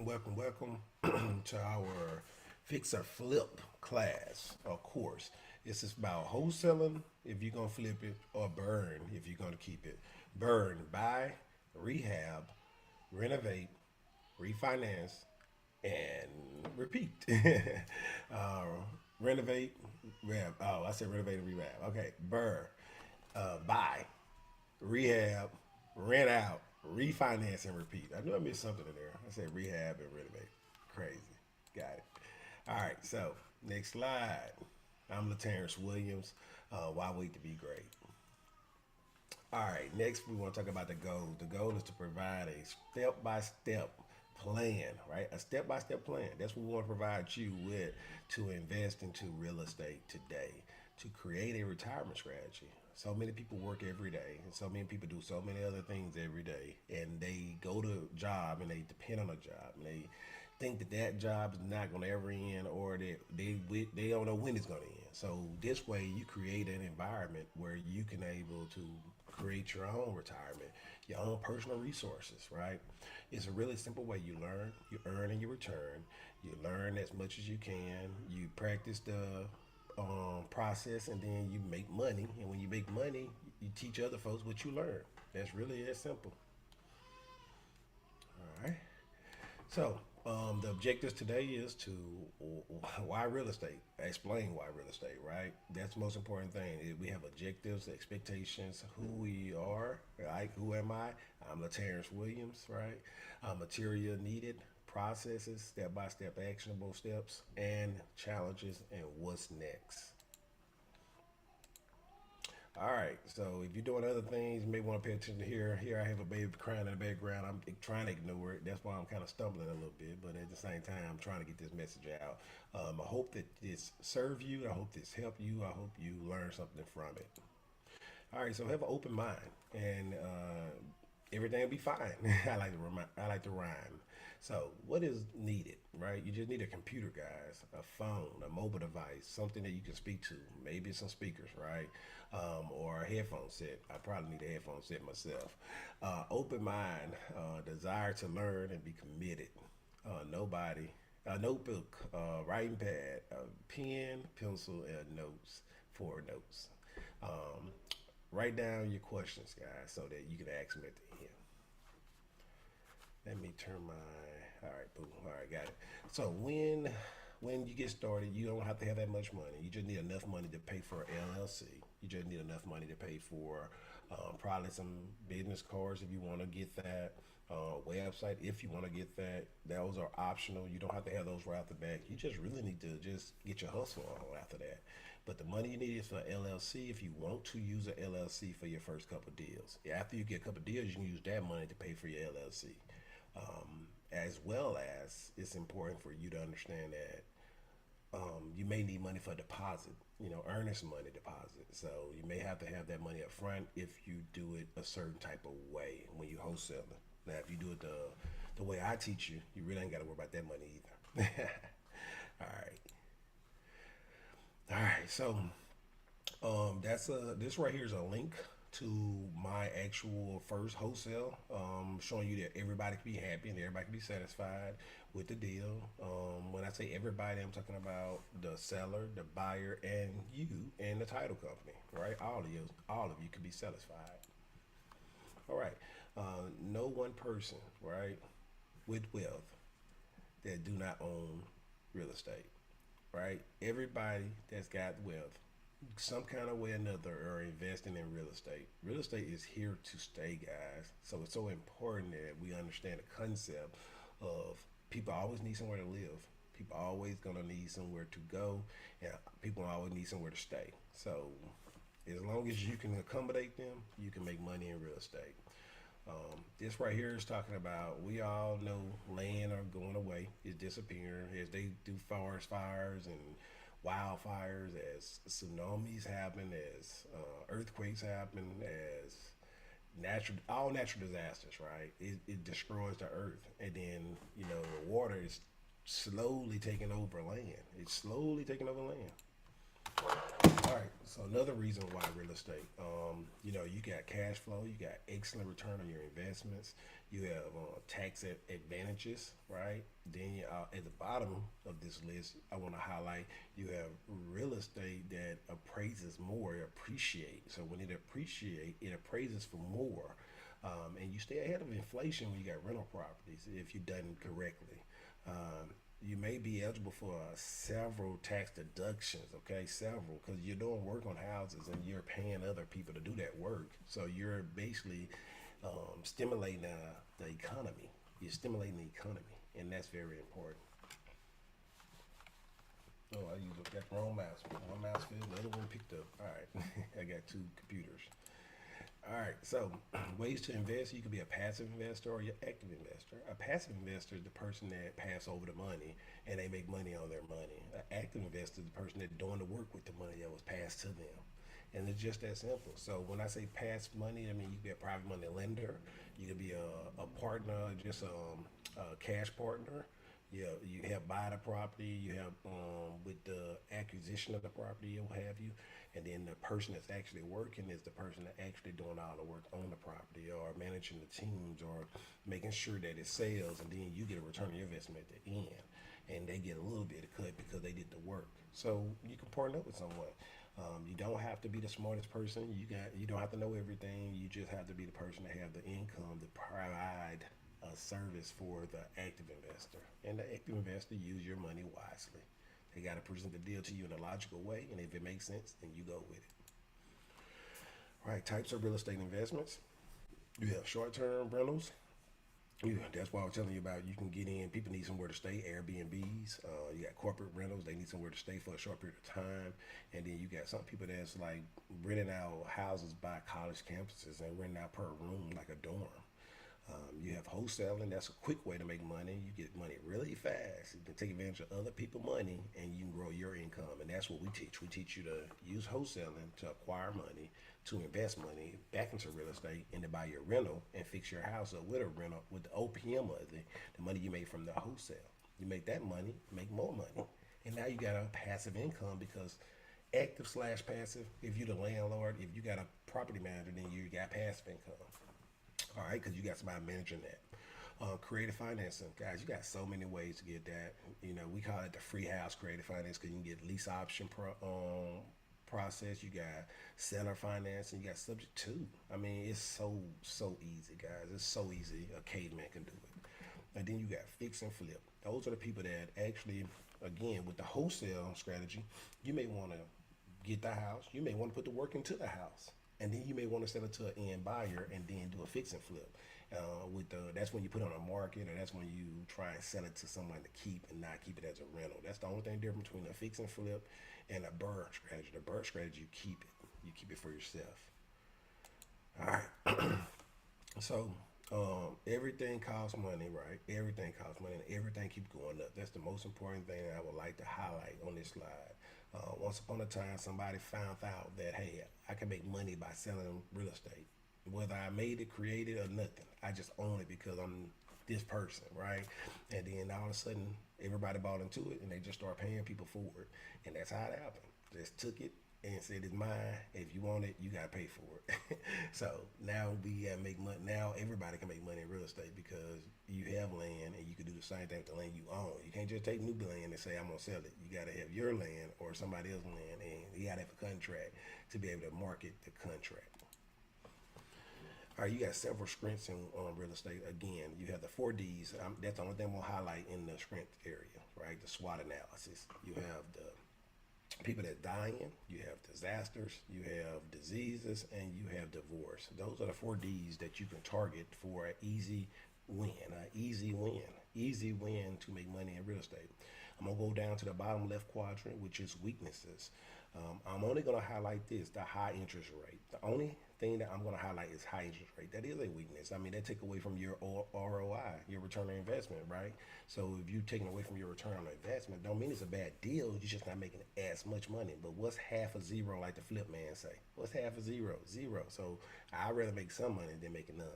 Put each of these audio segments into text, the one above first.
welcome to our Fix or Flip class or course. This is about wholesaling if you're gonna flip it, or burn if you're gonna keep it. Burn, buy, rehab, renovate, refinance, and repeat. uh, renovate, rehab. Oh, I said renovate and rehab. Okay, burn, buy, rehab, rent out, refinance, and repeat. I knew I missed something in there. I said rehab and renovate. Crazy. Got it. All right, so next slide. I'm Terrence Williams. Why wait to be great? All right, next we want to talk about the goal. The goal is to provide a step by step plan, right? A step by step plan. That's what we want to provide you with to invest into real estate today, to create a retirement strategy. So many people work every day, and so many people do so many other things every day, and they go to a job and they depend on a job, and they think that that job is not going to ever end, or that they don't know when it's going to end. So this way, you create an environment where you can able to create your own retirement, your own personal resources, right? It's a really simple way. You learn, you earn, and you return. You learn as much as you can. You practice the process, and then you make money. And when you make money, you teach other folks what you learn. That's really that simple. All right. So, the objectives today is to why real estate. Explain why real estate, right? That's the most important thing. We have objectives, expectations, who we are, right? Who am I? I'm Terrence Williams, right? Material needed, processes, step by step, actionable steps, and challenges, and what's next. All right, so if you're doing other things, you may want to pay attention here. Here I have a baby crying in the background. I'm trying to ignore it. That's why I'm kind of stumbling a little bit, but at the same time, I'm trying to get this message out. I hope that this serve you. I hope this help you. I hope you learn something from it. All right, so have an open mind, and everything will be fine. I like to rhyme. So, what is needed, right? You just need a computer, guys, a phone, a mobile device, something that you can speak to. Maybe some speakers, right? Or a headphone set. I probably need a headphone set myself. Open mind, desire to learn and be committed. Nobody, a notebook, writing pad, a pen, pencil, and notes for notes. Um, Write down your questions, guys, so that you can ask them at the end. Let me turn my. All right, boom. All right, got it. So when you get started, you don't have to have that much money. You just need enough money to pay for LLC. You just need enough money to pay for probably some business cards if you want to get that. Website if you want to get that. Those are optional. You don't have to have those right off the bat. You just really need to just get your hustle on after that. But the money you need is for LLC if you want to use a LLC for your first couple of deals. After you get a couple of deals, you can use that money to pay for your LLC. As well as it's important for you to understand that you may need money for deposit, earnest money deposit. So you may have to have that money up front if you do it a certain type of way when you wholesaling. Now, if you do it the way I teach you, you really ain't got to worry about that money either. All right. All right. So that's this right here is a link to my actual first wholesale, showing you that everybody can be happy and everybody can be satisfied with the deal. When I say everybody, I'm talking about the seller, the buyer, and you, and the title company, right? All of you can be satisfied. All right. No one person, right, with wealth that do not own real estate, right? Everybody that's got wealth some kind of way or another are investing in real estate. Real estate is here to stay, guys. So it's so important that we understand the concept of people always need somewhere to live. People always gonna need somewhere to go, and people always need somewhere to stay. So as long as you can accommodate them, you can make money in real estate. This right here is talking about we all know land are going away, it's disappearing as they do forest fires and wildfires, as tsunamis happen, as earthquakes happen, as all natural disasters, right? It destroys the earth, and then the water is slowly taking over land. It's slowly taking over land. All right. So another reason why real estate, you got cash flow, you got excellent return on your investments, you have advantages, right? Then at the bottom of this list, I want to highlight you have real estate that appraises more, appreciate. So when it appreciate, it appraises for more, and you stay ahead of inflation when you got rental properties if you've done correctly. Um, you may be eligible for several tax deductions, okay? Several, because you're doing work on houses and you're paying other people to do that work. So you're basically stimulating the economy. You're stimulating the economy, and that's very important. Oh, I used got the wrong mouse. One mouse fell, the other one picked up. All right, I got two computers. All right, so ways to invest. You can be a passive investor or your active investor. A passive investor is the person that pass over the money and they make money on their money. An active investor is the person that's doing the work with the money that was passed to them. And it's just that simple. So when I say pass money, I mean you can be a private money lender, you can be a partner, just a cash partner. You have buy the property, you have with the acquisition of the property, you'll have you, and then the person that's actually working is the person that actually doing all the work on the property or managing the teams or making sure that it sells, and then you get a return on your investment at the end, and they get a little bit of cut because they did the work. So you can partner up with someone. You don't have to be the smartest person. You don't have to know everything. You just have to be the person that have the income to provide a service for the active investor. And the active investor use your money wisely. They got to present the deal to you in a logical way, and if it makes sense, then you go with it. Right, types of real estate investments. You have short-term rentals. That's why I was telling you about you can get in. People need somewhere to stay. Airbnbs. You got corporate rentals. They need somewhere to stay for a short period of time. And then you got some people that's like renting out houses by college campuses and renting out per room like a dorm. You have wholesaling. That's a quick way to make money. You get money really fast. You can take advantage of other people's money and you can grow your income. And that's what we teach. We teach you to use wholesaling to acquire money, to invest money back into real estate, and to buy your rental and fix your house up with a rental with the OPM of the money you made from the wholesale. You make that money, make more money. And now you got a passive income because active slash passive, if you're the landlord, if you got a property manager, then you got passive income. All right, because you got somebody managing that. Creative financing, guys, you got so many ways to get that. We call it the free house creative finance because you can get lease option process. You got seller financing. You got subject to. I mean, it's so easy, guys. It's so easy. A caveman can do it. And then you got fix and flip. Those are the people that actually, again, with the wholesale strategy, you may want to get the house. You may want to put the work into the house, and then you may want to sell it to an end buyer and then do a fix and flip. That's when you put it on a market, or that's when you try and sell it to someone to keep and not keep it as a rental. That's the only thing different between a fix and flip and a burr strategy. The burr strategy, you keep it for yourself. All right. So everything costs money, right? Everything costs money, and everything keeps going up. That's the most important thing I would like to highlight on this slide. Once upon a time, somebody found out that hey, I can make money by selling real estate. Whether I made it, created, or nothing, I just own it because I'm this person, right? And then all of a sudden, everybody bought into it, and they just start paying people for it, and that's how it happened. Just took it and said it's mine. If you want it, you gotta pay for it. So now we gotta make money. Now everybody can make money in real estate because you have land and you can do the same thing with the land you own. You can't just take new land and say I'm gonna sell it. You gotta have your land or somebody else's land, and you gotta have a contract to be able to market the contract. All right, you got several strengths in real estate. Again, you have the 4Ds. That's the only thing I'm gonna highlight in the strength area, right? The SWOT analysis. You have the people that dying, you have disasters, you have diseases, and you have divorce. Those are the 4Ds that you can target for an easy win to make money in real estate. I'm gonna go down to the bottom left quadrant, which is weaknesses. I'm only gonna highlight this, the high interest rate. The only thing that I'm gonna highlight is high interest rate. That is a weakness. I mean, that take away from your ROI, your return on investment, right? So if you taking away from your return on investment, don't mean it's a bad deal. You're just not making as much money. But what's half a zero, like the flip man say? What's half a zero? Zero. So I'd rather make some money than making none.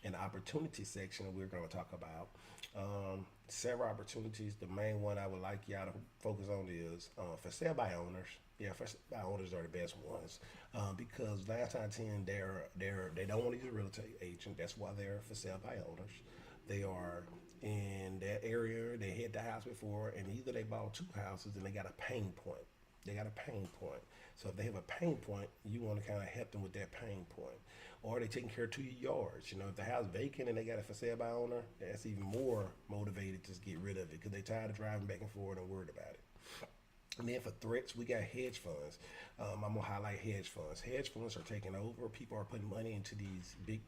In the opportunity section, we're going to talk about several opportunities. The main one I would like y'all to focus on is for sale by owners. Yeah, for sale by owners are the best ones because 9 times out of 10 they don't want to use a real estate agent. That's why they're for sale by owners. They are in that area. They had the house before, and either they bought two houses and they got a pain point. They got a pain point. So if they have a pain point, you want to kind of help them with that pain point. Or they taking care of 2 yards. You know, if the house vacant and they got it for sale by owner, that's even more motivated to just get rid of it because they tired of driving back and forth and worried about it. And then for threats, we got hedge funds. I'm gonna highlight hedge funds. Hedge funds are taking over. People are putting money into these big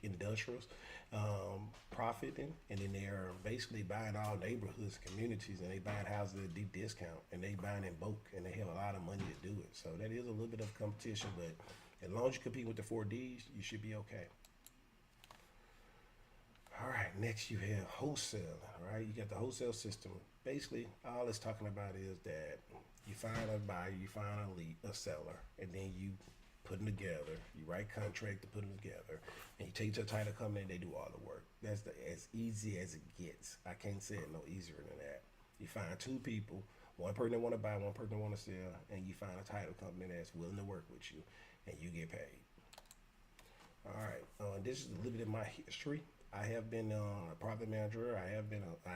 industrials, profiting, and then they're basically buying all neighborhoods, communities, and they buying houses at a deep discount, and they buying in bulk, and they have a lot of money to do it. So that is a little bit of competition, but as long as you compete with the 4Ds, you should be okay. All right, next you have wholesale. All right, you got the wholesale system. Basically, all it's talking about is that you find a buyer, you find a lead, a seller, and then you put them together. You write contract to put them together, and you take it to a title company, and they do all the work. That's as easy as it gets. I can't say it no easier than that. You find two people, one person that want to buy, one person that want to sell, and you find a title company that's willing to work with you, and you get paid. All right, this is a little bit of my history. I have been a profit manager. I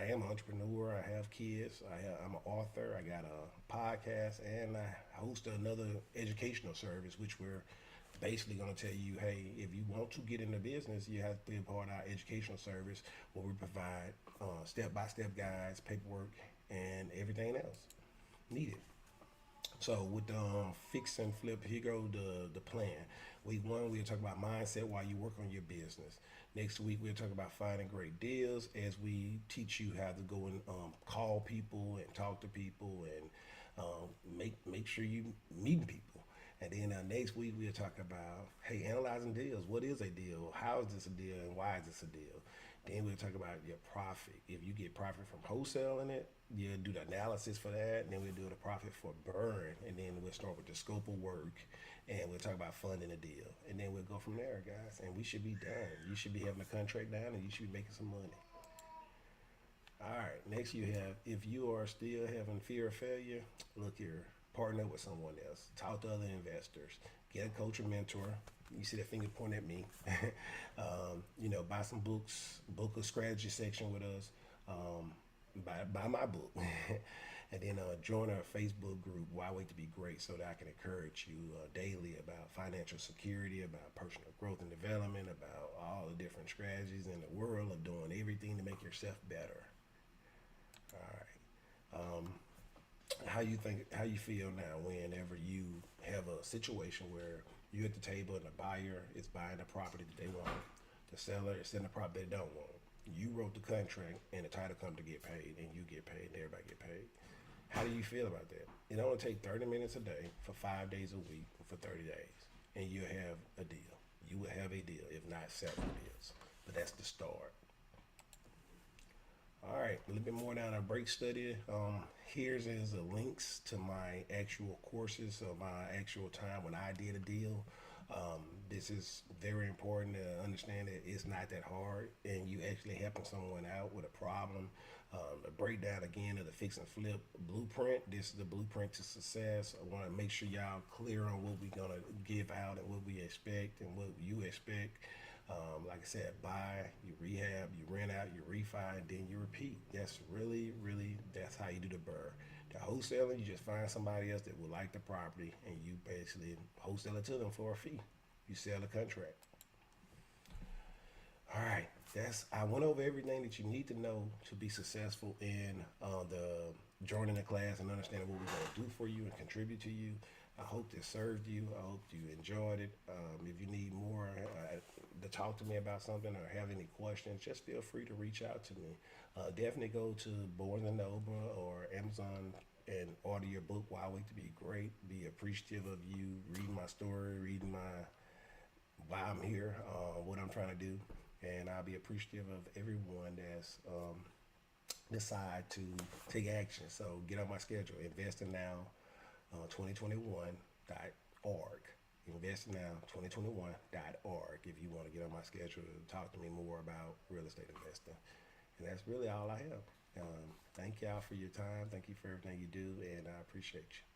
am an entrepreneur. I have kids. I'm an author. I got a podcast, and I host another educational service, which we're basically going to tell you, hey, if you want to get into business, you have to be a part of our educational service, where we provide step-by-step guides, paperwork, and everything else needed. So with the fix and flip, here go the plan. Week one, we'll talk about mindset while you work on your business. Next week, we'll talk about finding great deals as we teach you how to go and call people and talk to people and make sure you meeting people. And then next week, we'll talk about, hey, analyzing deals. What is a deal? How is this a deal? And why is this a deal? Then we'll talk about your profit. If you get profit from wholesaling it, you'll do the analysis for that. And then we'll do the profit for burn. And then we'll start with the scope of work. And we'll talk about funding a deal. And then we'll go from there, guys. And we should be done. You should be having a contract down and you should be making some money. All right, next you have, if you are still having fear of failure, look here, partner with someone else, talk to other investors, get a coach or mentor. You see that finger pointing at me. Buy some books, book a strategy section with us, buy my book. And then join our Facebook group, Why Wait to Be Great, so that I can encourage you daily about financial security, about personal growth and development, about all the different strategies in the world of doing everything to make yourself better. All right. How you feel now whenever you have a situation where you're at the table and the buyer is buying the property that they want, the seller is selling the property they don't want. You wrote the contract and the title company get paid and you get paid and everybody get paid. How do you feel about that? It only take 30 minutes a day for 5 days a week for 30 days, and you'll have a deal. You will have a deal, if not several deals. But that's the start. All right, a little bit more down our break study. Here's is the links to my actual courses, so my actual time when I did a deal. This is very important to understand that it's not that hard, and you actually helping someone out with a problem. The breakdown again of the fix and flip blueprint. This is the blueprint to success. I want to make sure y'all clear on what we're gonna give out and what we expect and what you expect. Like I said, buy, you rehab, you rent out, you refi, and then you repeat. That's really, that's how you do the burr. The wholesaling, you just find somebody else that would like the property, and you basically wholesale it to them for a fee. You sell the contract. All right, I went over everything that you need to know to be successful in the joining the class and understanding what we're going to do for you and contribute to you. I hope this served you. I hope you enjoyed it. If you need more to talk to me about something or have any questions, just feel free to reach out to me. Definitely go to Barnes& and Noble or Amazon and order your book, Why Wait to Be Great. Be appreciative of you reading my story, reading why I'm here, what I'm trying to do. And I'll be appreciative of everyone that's decide to take action. So get on my schedule, investingnow2021.org. investnow2021.org if you want to get on my schedule to talk to me more about real estate investing. And that's really all I have. Thank y'all for your time. Thank you for everything you do, and I appreciate you.